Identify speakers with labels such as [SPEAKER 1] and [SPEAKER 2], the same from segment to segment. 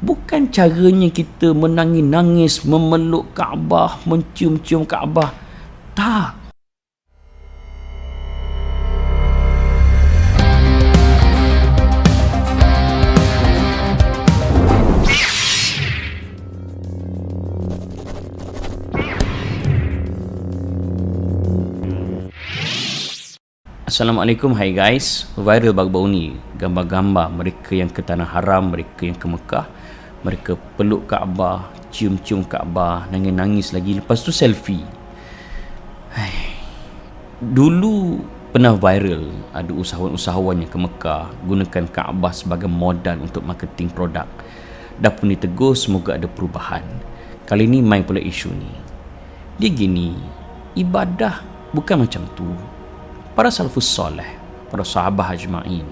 [SPEAKER 1] Bukan caranya kita menangis-nangis, memeluk Kaabah, mencium-cium Kaabah. Tak. Assalamualaikum, hai guys. Viral baru-baru ni gambar-gambar mereka yang ke Tanah Haram, mereka yang ke Mekah, mereka peluk Kaabah, cium-cium Kaabah, nangis-nangis lagi, lepas tu selfie. Dulu pernah viral ada usahawan-usahawan yang ke Mekah gunakan Kaabah sebagai modal untuk marketing produk. Dah pun ditegur, semoga ada perubahan. Kali ni main pula isu ni. Dia gini, ibadah bukan macam tu. Para salafus soleh, para sahabah ajma'in,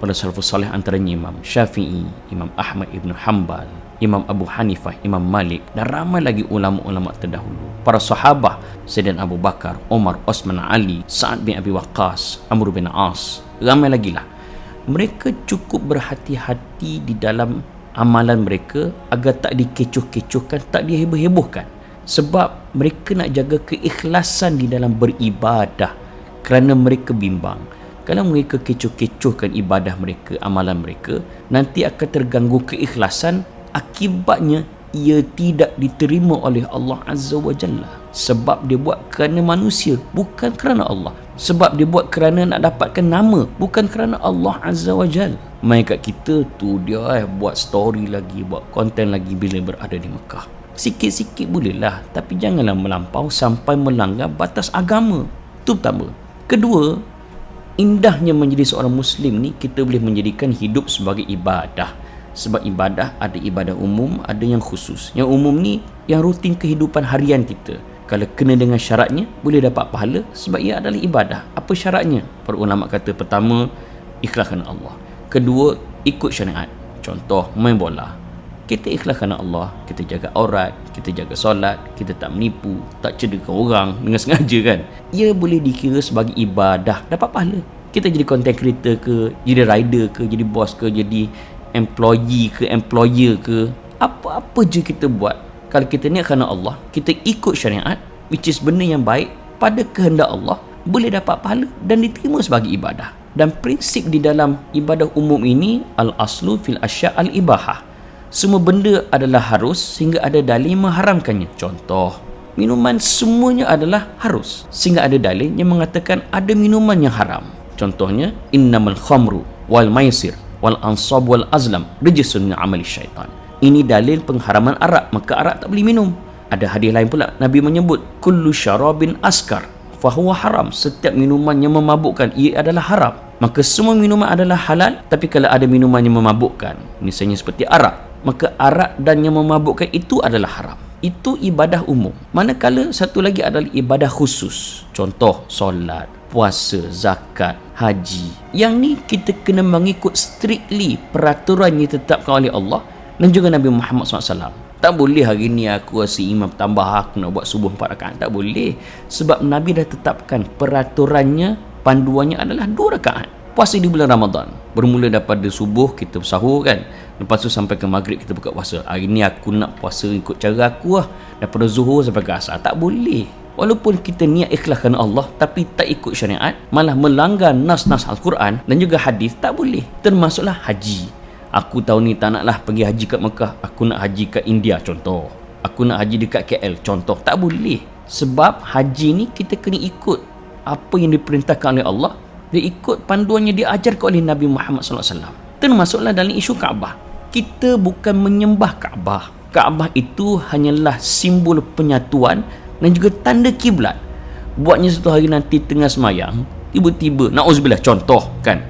[SPEAKER 1] para salafus soleh antaranya Imam Syafi'i, Imam Ahmad ibn Hanbal, Imam Abu Hanifah, Imam Malik, dan ramai lagi ulama-ulama terdahulu. Para sahabah Sayyidina Abu Bakar, Umar, Osman, Ali, Sa'ad bin Abi Waqqas, Amr bin As, ramai lagi lah. Mereka cukup berhati-hati di dalam amalan mereka agar tak dikecoh-kecohkan, tak diheboh-hebohkan. Sebab mereka nak jaga keikhlasan di dalam beribadah. Kerana mereka bimbang, kalau mereka kecoh-kecohkan ibadah mereka, amalan mereka, nanti akan terganggu keikhlasan. Akibatnya ia tidak diterima oleh Allah Azza wa Jalla. Sebab dia buat kerana manusia, bukan kerana Allah. Sebab dia buat kerana nak dapatkan nama, bukan kerana Allah Azza wa Jalla. Main kat kita tu dia buat story lagi, buat konten lagi bila berada di Mekah. Sikit-sikit bolehlah, tapi janganlah melampau sampai melanggar batas agama. Itu pertama. Kedua, indahnya menjadi seorang Muslim ni, kita boleh menjadikan hidup sebagai ibadah. Sebab ibadah ada ibadah umum, ada yang khusus. Yang umum ni yang rutin kehidupan harian kita. Kalau kena dengan syaratnya, boleh dapat pahala sebab ia adalah ibadah. Apa syaratnya? Para ulama kata, pertama, ikhlas kerana Allah. Kedua, ikut syariat. Contoh, main bola. Kita ikhlas kerana Allah, kita jaga aurat, kita jaga solat, kita tak menipu, tak cedera orang dengan sengaja kan. Ia boleh dikira sebagai ibadah, dapat pahala. Kita jadi content creator ke, jadi rider ke, jadi bos ke, jadi employee ke, employer ke, apa-apa je kita buat, kalau kita niat kerana Allah, kita ikut syariat, which is benda yang baik pada kehendak Allah, boleh dapat pahala dan diterima sebagai ibadah. Dan prinsip di dalam ibadah umum ini, al-aslu fil asya' al-ibahah. Semua benda adalah harus sehingga ada dalil mengharamkannya. Contoh, minuman semuanya adalah harus sehingga ada dalil yang mengatakan ada minuman yang haram. Contohnya, innamal khamru wal maisir wal ansab wal azlam rijsun min amali syaitan. Ini dalil pengharaman arak, maka arak tak boleh minum. Ada hadis lain pula, Nabi menyebut kullu syarabin askar fahuwa haram. Setiap minuman yang memabukkan, ia adalah haram. Maka semua minuman adalah halal, tapi kalau ada minuman yang memabukkan, misalnya seperti arak, maka arak dan yang memabukkan itu adalah haram. Itu ibadah umum. Manakala satu lagi adalah ibadah khusus. Contoh, solat, puasa, zakat, haji. Yang ni kita kena mengikut strictly peraturan yang ditetapkan oleh Allah dan juga Nabi Muhammad SAW. Tak boleh hari ni aku rasa imam tambah, aku nak buat subuh 4 rakaat. Tak boleh. Sebab Nabi dah tetapkan peraturannya, panduannya adalah 2 rakaat. Puasa di bulan Ramadan, bermula daripada subuh kita sahur kan, lepas tu sampai ke maghrib kita buka puasa. Hari ni aku nak puasa ikut cara aku lah, daripada zuhur sampai ke asar. Tak boleh. Walaupun kita niat ikhlas kerana Allah, tapi tak ikut syariat, malah melanggar nas-nas Al-Quran dan juga hadis, tak boleh. Termasuklah haji. Aku tahun ni tak naklah pergi haji kat Mekah, aku nak haji kat India contoh, aku nak haji dekat KL contoh. Tak boleh. Sebab haji ni kita kena ikut apa yang diperintahkan oleh Allah, dia ikut panduan yang diajarkan oleh Nabi Muhammad SAW. Termasuklah dalam isu Kaabah. Kita bukan menyembah Kaabah. Kaabah itu hanyalah simbol penyatuan dan juga tanda kiblat. Buatnya satu hari nanti tengah semayang, tiba-tiba, na'uzubillah contoh kan,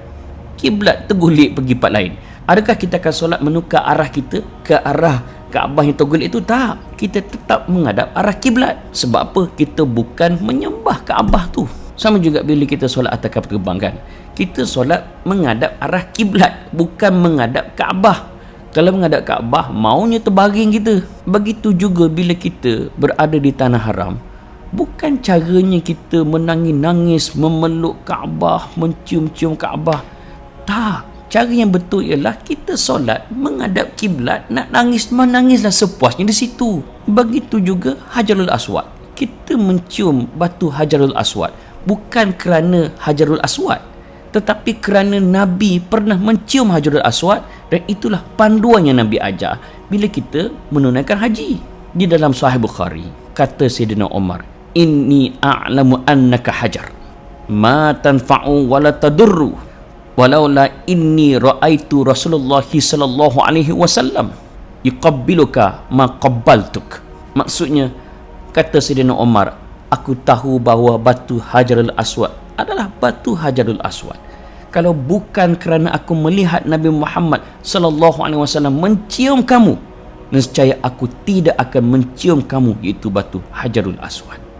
[SPEAKER 1] kiblat tergulik pergi tempat lain. Adakah kita akan solat menukar arah kita ke arah Kaabah yang tergulik itu? Tak. Kita tetap menghadap arah kiblat. Sebab apa? Kita bukan menyembah Kaabah tu. Sama juga bila kita solat atas kapal terbang kan, kita solat menghadap arah kiblat, bukan menghadap Kaabah. Kalau menghadap Kaabah, maunya terbaring kita. Begitu juga bila kita berada di Tanah Haram, bukan caranya kita menangis-nangis, memeluk Kaabah, mencium-cium Kaabah. Tak. Cara yang betul ialah kita solat menghadap kiblat, nak nangis menangislah sepuasnya di situ. Begitu juga Hajarul Aswad. Kita mencium batu Hajarul Aswad bukan kerana Hajarul Aswad, tetapi kerana Nabi pernah mencium Hajarul Aswad, dan itulah panduan yang Nabi ajar bila kita menunaikan haji. Di dalam Sahih Bukhari, kata Sayyidina Umar, inni a'lamu annaka hajar ma tanfa'u wa la tadurru walaula inni ra'aitu Rasulullah sallallahu alaihi wasallam yuqabbiluka ma qabbaltuk. Maksudnya, kata Sayyidina Umar, aku tahu bahawa batu Hajarul Aswad adalah batu Hajarul Aswad. Kalau bukan kerana aku melihat Nabi Muhammad sallallahu alaihi wasallam mencium kamu, nescaya aku tidak akan mencium kamu, iaitu batu Hajarul Aswad.